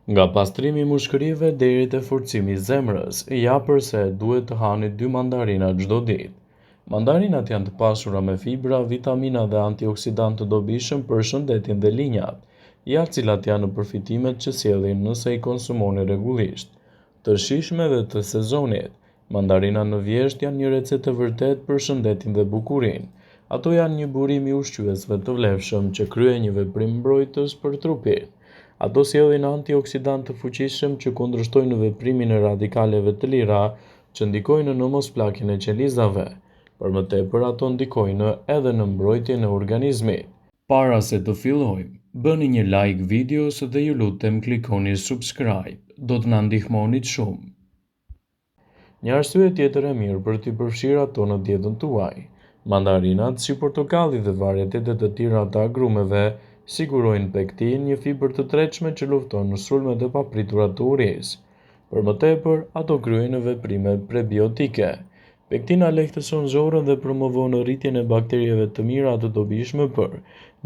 Nga pastrimi i mushkërive deri te forcimi i zemrës, ja pse duhet të hani 2 mandarina çdo ditë. Mandarinat janë të pasura me fibra, vitamina dhe antioksidantë të dobishëm për shëndetin dhe linjat, ja cilat janë përfitimet që sjellin nëse i konsumoni rregullisht. Të shijshme dhe të sezonit, mandarina në vjesht janë një recetë e vërtetë për shëndetin dhe bukurinë. Ato janë një burim i ushqyesve të vlefshëm që kryen një veprim mbrojtës për trupin. Ato sjellin antioksidantë të fuqishëm që kundërshtojnë veprimin e radikaleve të lira që ndikojnë në mospllakjen e qelizave. Për më tepër ato ndikojnë edhe në mbrojtjen e organizmit. Para se të fillojmë, bëni një like videos dhe ju lutem klikoni subscribe. Do të na ndihmonit shumë. Një arsye tjetër e mirë për t'i përfshirë ato në dietën tuaj. Mandarinat, si portokalli dhe varietetet e tjera të agrumeve, sigurojnë pektin, një fibër të tretshme që lufton në sulmet e papritura të urisë. Për më tepër, ato kryejnë veprime prebiotike. Pektina lehtëson zorën dhe promovon rritjen e bakterieve të mira të dobishme për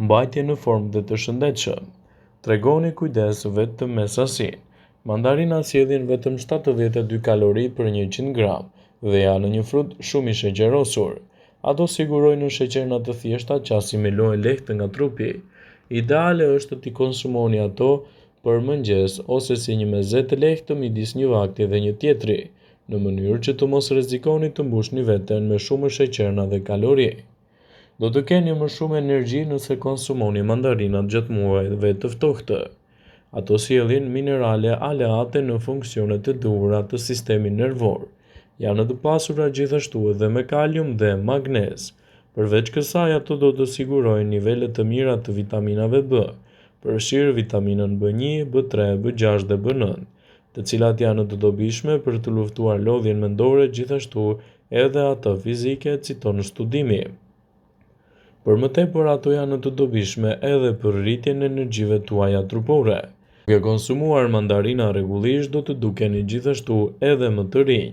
mbajtje në formë dhe të shëndetshëm. Tregoni kujdes vetëm me sasinë. Mandarinat sjellin vetëm 72 kalori për 100 gram dhe janë një frut shumë i sheqerosur. Ato sigurojnë sheqerna të thjeshta që asimilojnë lehtë nga trupi. Ideale është të konsumoni ato për mëngjes ose si një mezet lehtë midis një vakti dhe një tjetri, në mënyrë që të mos rrezikoni të mbushni veten me shumë sheqerna dhe kalori. Do të keni më shumë energji nëse konsumoni mandarinat gjatë muajve të ftohtë. Ato sjellin minerale aleate në funksionet e duhura të sistemit nervor. Janë të pasura gjithashtu edhe me kalium dhe magnez. Përveç kësaj, ato do të sigurojnë nivele të mira të vitaminave B, përfshirë vitaminën B1, B3, B6 dhe B9, të cilat janë të dobishme për të luftuar lodhjen mendore, gjithashtu edhe ato fizike, citon studimi. Për më tepër, ato janë të dobishme edhe për rritjen e energjive tuaja trupore. Duke konsumuar mandarina rregullisht, do të dukeni gjithashtu edhe më të rinj.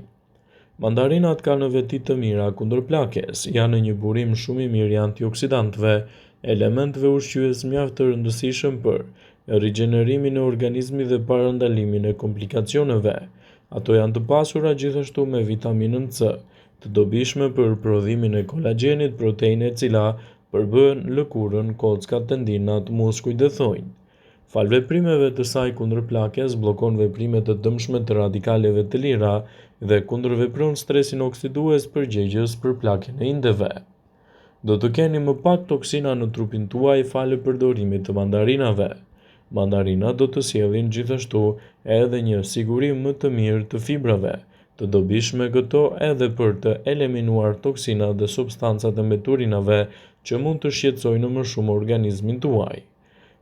Mandarinat kanë veti të mira kundër plakjes, janë një burim shumë i mirë i antioksidantëve, elementëve ushqyes mjaft të rëndësishëm për rigjenerimin e organizmit dhe parandalimin e komplikacioneve. Ato janë të pasura gjithashtu me vitaminën C, të dobishme për prodhimin e kolagjenit, proteine e cila përbën lëkurën, kockat, tendinat, muskujt dhe thonjtë. Fal veprimeve të saj kundër plakjes, bllokon veprimet të dëmshme të radikaleve të lira dhe kundërvepron stresin oksidues përgjegjës për plakjen e indeve. Do të keni më pak toksina në trupin tuaj falë përdorimit të mandarinave. Mandarinat do të sjellin gjithashtu edhe një sigurim më të mirë të fibrave, të dobishme këto edhe për të eliminuar toksinat dhe substancat e mbeturinave që mund të shqetësojnë më shumë organizmin tuaj.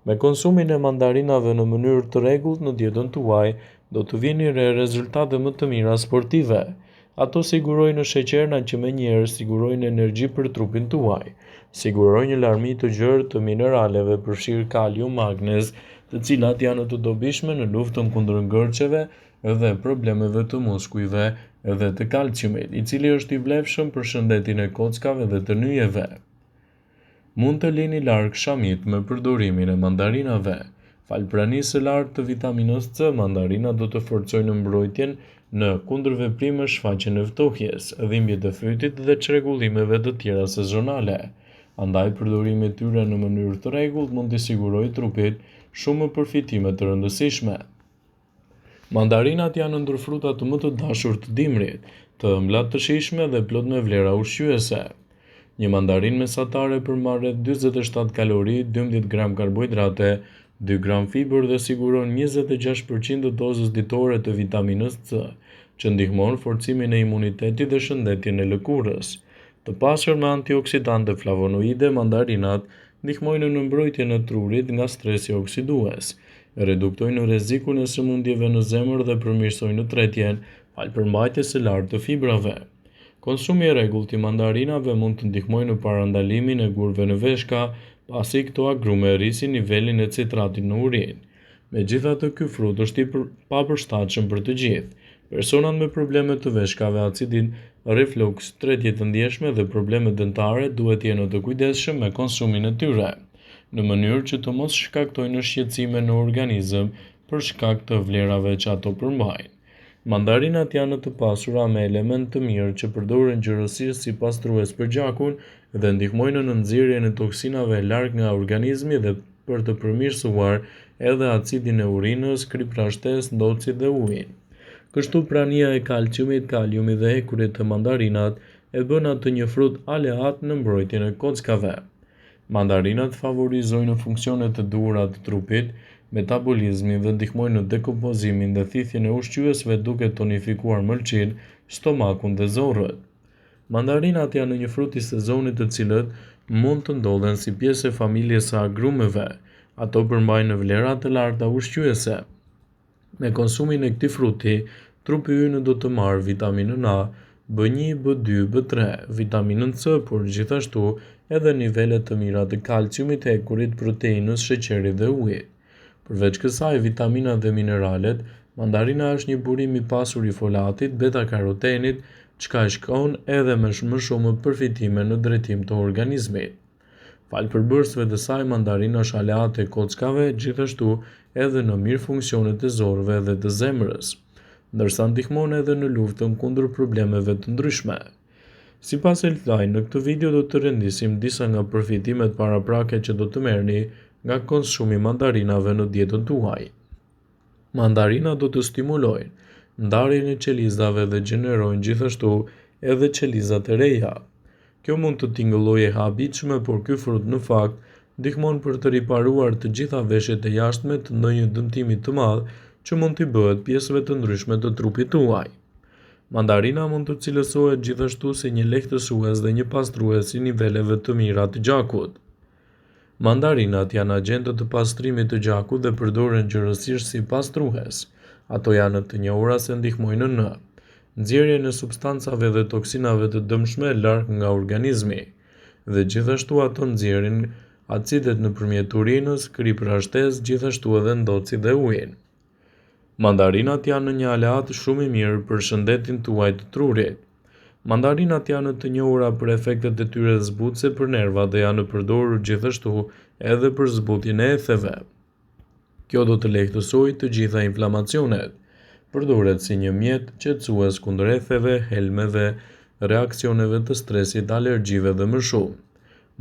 Me konsumin e mandarinave në mënyrë të rregullt në dietën tuaj, do të vini re rezultate më të mira sportive. Ato sigurojnë sheqerna që menjëherë sigurojnë energji për trupin tuaj. Sigurojnë një larmi të gjerë të mineraleve përfshirë kalium, magnez, të cilat janë të dobishme në luftën kundër ngërçeve dhe problemeve të muskujve dhe të kalciumit, i cili është i vlefshëm për shëndetin e kockave dhe të nyjeve. Mund të lini larg shamit me përdorimin e mandarinave. Fal pranisë së lartë të vitaminës C, mandarinat do të forcojnë mbrojtjen në kundërveprim me shfaqjen e ftohjes, dhimbjet e fytit dhe çrregullimeve të tjera sezonale. Andaj përdorimi i tyre në mënyrë të rregullt mund t'i sigurojë trupit shumë përfitime të rëndësishme. Mandarinat janë ndër frutat më të dashur të dimrit, të ëmbla, të shijshme dhe plot me vlera ushqyese. Një mandarinë mesatare përmban rreth 47 kalori, 12 gram karbohidrate, 2 gram fibër dhe siguron 26% të dozës ditore të vitaminës C, që ndihmon forcimin e imunitetit dhe shëndetjen e lëkurës. Të pasur me antioksidantë dhe flavonoide, mandarinat ndihmojnë në mbrojtjen e trurit nga stresi oksidues, reduktojnë rrezikun e sëmundjeve në zemër dhe përmirësojnë tretjen falë përmbajtjes së lartë të fibrave. Konsumi i rregullt i mandarinave mund të ndihmojë në parandalimin e gurëve në veshka, pasi këto agrume rrisin nivelin e citratit në urinë. Megjithatë, ky frut është i papërshtatshëm për të gjithë. Personat me probleme të veshkave, acidin, refluks, tretje të ndjeshme dhe probleme dentare duhet të jenë të kujdesshëm me konsumin e tyre, në mënyrë që të mos shkaktojnë shqetësime në organizëm, për shkak të vlerave që ato përmbajnë. Mandarinat janë të pasura me element të mirë që përdoren gjërësisht si pastrues për gjakun dhe ndihmojnë në nxjerrjen e toksinave larg nga organizmi dhe për të përmirësuar edhe acidin e urinës, kriprashtes, ndocit dhe ujin. Kështu prania e kalciumit, kaliumit dhe hekurit të mandarinat e bën atë një frut aleat në mbrojtjen e kockave. Mandarinat favorizojnë funksionet të duhura të trupit, metabolizmin dhe ndihmojnë në dekompozimin dhe thithjen e ushqyesve duke tonifikuar mëlçin, stomakun dhe zorrët. Mandarinat janë një frut i sezonit të cilët mund të ndodhen si pjesë e familjes së agrumeve. Ato përmbajnë vlera të larta ushqyese. Me konsumin e këtij fruti, trupi ynë do të marrë vitaminën A, B1, B2, B3, vitaminën C, por gjithashtu edhe nivelet të mira të kalciumit, hekurit, proteinës, sheqerit dhe ujit. Përveç kësaj, vitaminat dhe mineralet, mandarina është një burim i pasur i folatit, beta-karotenit, çka e shkon edhe me më shumë përfitime në drejtim të organizmit. Falë përbërësve të saj, mandarina është aleate e kockave, gjithashtu edhe në mirë funksionet e zorëve dhe të zemrës, ndërsa ndihmon edhe në luftën kundër problemeve të ndryshme. Sipas Healthline, në këtë video do të rendisim disa nga përfitimet paraprake që do të merrni nga konsumi mandarinave në dietën tuaj. Mandarina do të stimulojnë ndarjen e qelizave dhe gjenerojnë gjithashtu edhe qelizat e reja. Kjo mund të tingëllojë e habitshme, por ky frut në fakt ndihmon për të riparuar të gjitha veshjet e jashtme të ndonjë dëmtimi të madh që mund t'i bëhet pjesëve të ndryshme të trupit tuaj. Mandarina mund të cilësohet gjithashtu si një lehtësues dhe një pastrues i niveleve të mira të gjakut. Mandarinat janë agentët të pastrimit të gjakut dhe përdoren gjërësisht si pastrues. Ato janë të njohura se ndihmojnë në nxjerrjen e substancave dhe toksinave të dëmshme larg nga organizmi, dhe gjithashtu ato nxjerrin acidet nëpërmjet urinës, kriprashtes, gjithashtu edhe ndocit dhe ujin. Mandarinat janë një aleat shumë i mirë për shëndetin tuaj të trurit. Mandarinat janë të njohura për efektet e tyre zbutëse për nervat dhe janë përdorur gjithashtu edhe për zbutjen e etheve. Kjo do të lehtësojë të gjitha inflamacionet. Përdoret si një mjet qetësues kundër etheve, helmeve, reaksioneve të stresit, alergjive dhe më shumë.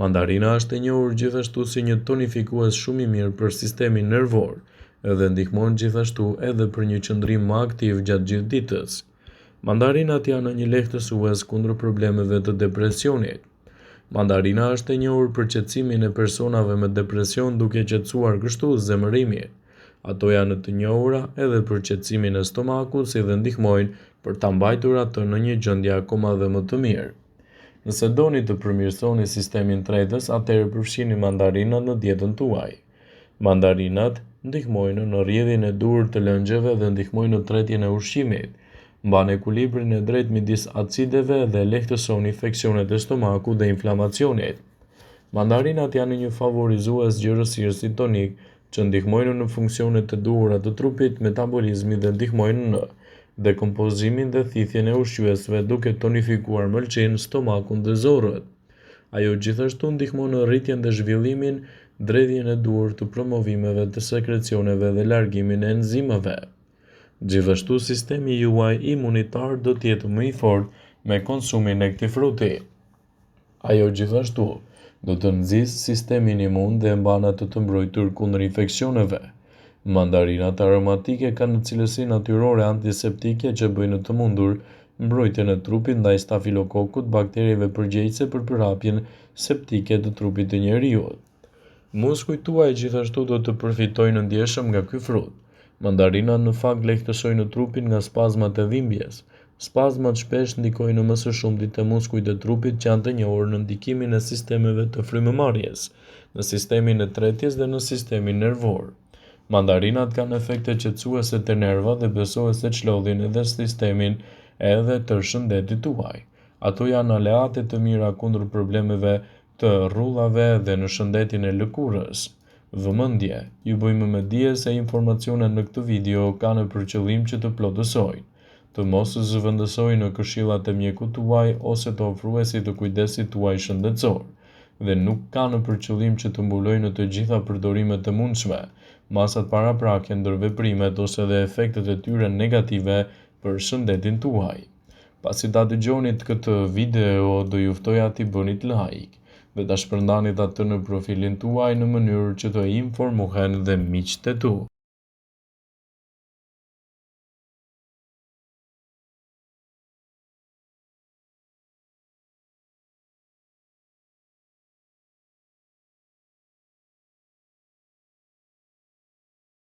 Mandarina është e njohur gjithashtu si një tonifikues shumë i mirë për sistemin nervor, edhe ndihmon gjithashtu edhe për një qëndrim më aktiv gjatë gjithë ditës. Mandarinat janë një lehtësues kundër problemeve të depresionit. Mandarina është e njohur për qetësimin e personave me depresion duke qetësuar kështu zemërimin. Ato janë të njohura edhe për qetësimin e stomakut si dhe ndihmojnë për ta mbajtur atë në një gjendje akoma dhe më të mirë. Nëse doni të përmirësoni sistemin tretës, atëherë përfshini mandarinat në dietën tuaj. Mandarinat ndihmojnë në rrjedhjen e duhur të lëngjeve dhe ndihmojnë në tretjen e ushqimit. Mban ekuilibrin e drejtë midis acideve dhe lehtëson infeksionet e stomakut dhe inflamacionit. Mandarinat janë një favorizues gjërësirësi tonik që ndihmojnë në funksionet të duhura të trupit, metabolizmin dhe ndihmojnë në dekompozimin dhe thithjen e ushqyesve duke tonifikuar mëlçin, stomakun dhe zorrët. Ajo gjithashtu ndihmon në rritjen dhe zhvillimin, dredhjen e duhur të promovimeve të sekrecioneve dhe largimin e enzimave. Gjithashtu sistemi juaj imunitar do të jetë më i fortë me konsumin e këtij fruti. Ajo gjithashtu do të nxjisë sistemin imun dhe mban atë të mbrojtur kundër infeksioneve. Mandarinat aromatike kanë cilësi natyrore antiseptike që bëjnë të mundur mbrojtjen e trupit ndaj stafilokokut, bakterieve përgjegjëse për përhapjen septike të trupit të njeriut. Muskujt tuaj gjithashtu do të përfitojnë ndjeshëm nga ky frut. Mandarinat në fakt lehtësojnë trupin nga spazmat e dhimbjes. Spazmat shpesh ndikojnë më së shumti te muskujt e trupit që janë të njohur në ndikimin e sistemeve të frymëmarrjes, në sistemin e tretjes dhe në sistemin nervor. Mandarinat kanë efekte qetësuese te nervat dhe besohet se çlodhin edhe sistemin edhe të shëndetit tuaj. Ato janë aleate të mira kundër problemeve të rrullave dhe në shëndetin e lëkurës. Vëmendje, ju bëjmë me dije se informacionet në këtë video kanë për qëllim që të plotësojnë, të mos zëvendësojnë në këshillat e mjekut tuaj ose të ofruesit të kujdesit tuaj shëndetësor, dhe nuk kanë për qëllim që të mbulojnë të gjitha përdorimet e mundshme, masat paraprake ndër veprimet ose dhe efektet e tyre negative për shëndetin tuaj. Pasi ta dëgjoni këtë video, do ju ftoja t'i bëni like dhe ta shpërndanit atë në profilin tuaj në mënyrë që të informohen dhe miqtë e tu.